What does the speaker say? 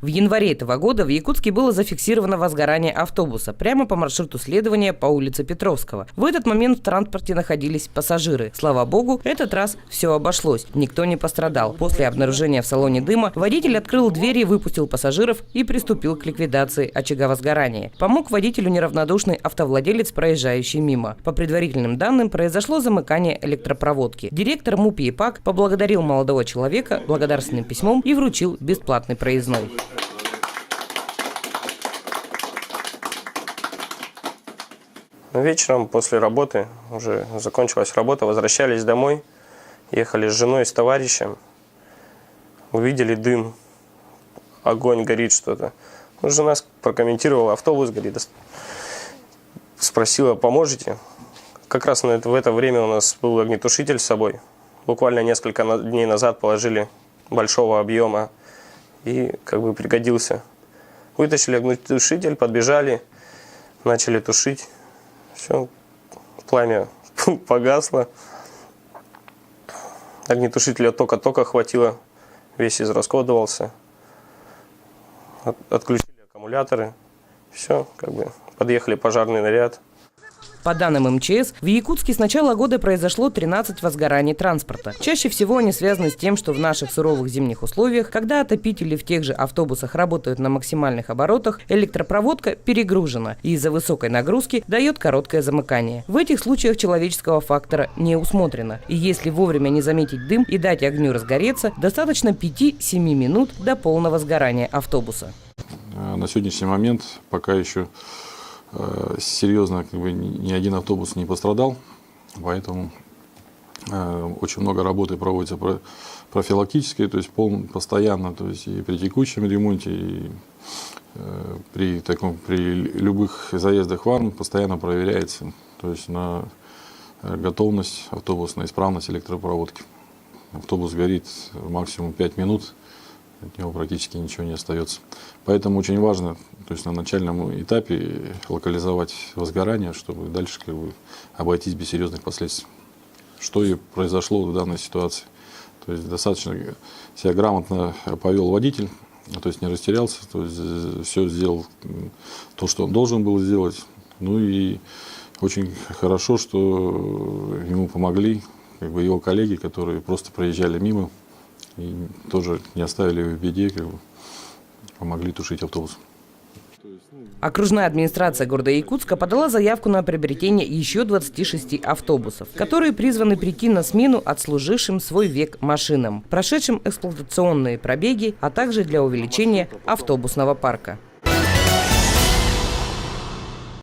В январе этого года в Якутске было зафиксировано возгорание автобуса прямо по маршруту следования по улице Петровского. В этот момент в транспорте находились пассажиры. Слава богу, этот раз все обошлось. Никто не пострадал. После обнаружения в салоне дыма водитель открыл двери, выпустил пассажиров и приступил к ликвидации очага возгорания. Помог водителю неравнодушный автовладелец, проезжающий мимо. По предварительным данным, произошло замыкание электропроводки. Директор МУП ЕПАК поблагодарил молодого человека благодарственным письмом и вручил бесплатный проездной. Вечером после работы, уже закончилась работа, возвращались домой, ехали с женой, с товарищем, увидели дым, огонь, горит что-то. Жена прокомментировала: автобус горит, спросила: поможете? Как раз в это время у нас был огнетушитель с собой. Буквально несколько дней назад положили большого объема и пригодился. Вытащили огнетушитель, подбежали, начали тушить. Все, пламя погасло. Огнетушителя только хватило, весь израсходовался. Отключили аккумуляторы. Все, подъехали пожарный наряд. По данным МЧС, в Якутске с начала года произошло 13 возгораний транспорта. Чаще всего они связаны с тем, что в наших суровых зимних условиях, когда отопители в тех же автобусах работают на максимальных оборотах, электропроводка перегружена и из-за высокой нагрузки дает короткое замыкание. В этих случаях человеческого фактора не усмотрено. И если вовремя не заметить дым и дать огню разгореться, достаточно 5-7 минут до полного сгорания автобуса. На сегодняшний момент пока еще серьезно ни один автобус не пострадал, поэтому очень много работы проводится профилактической, то есть постоянно, то есть и при текущем ремонте, и при любых заездах в АРМ постоянно проверяется, то есть на готовность автобуса, на исправность электропроводки. Автобус горит максимум 5 минут, от него практически ничего не остается. Поэтому очень важно, то есть на начальном этапе локализовать возгорание, чтобы дальше обойтись без серьезных последствий. Что и произошло в данной ситуации. То есть достаточно себя грамотно повел водитель, то есть не растерялся, то есть все сделал то, что он должен был сделать. Ну и очень хорошо, что ему помогли его коллеги, которые просто проезжали мимо и тоже не оставили его в беде, помогли тушить автобус. Окружная администрация города Якутска подала заявку на приобретение еще 26 автобусов, которые призваны прийти на смену отслужившим свой век машинам, прошедшим эксплуатационные пробеги, а также для увеличения автобусного парка.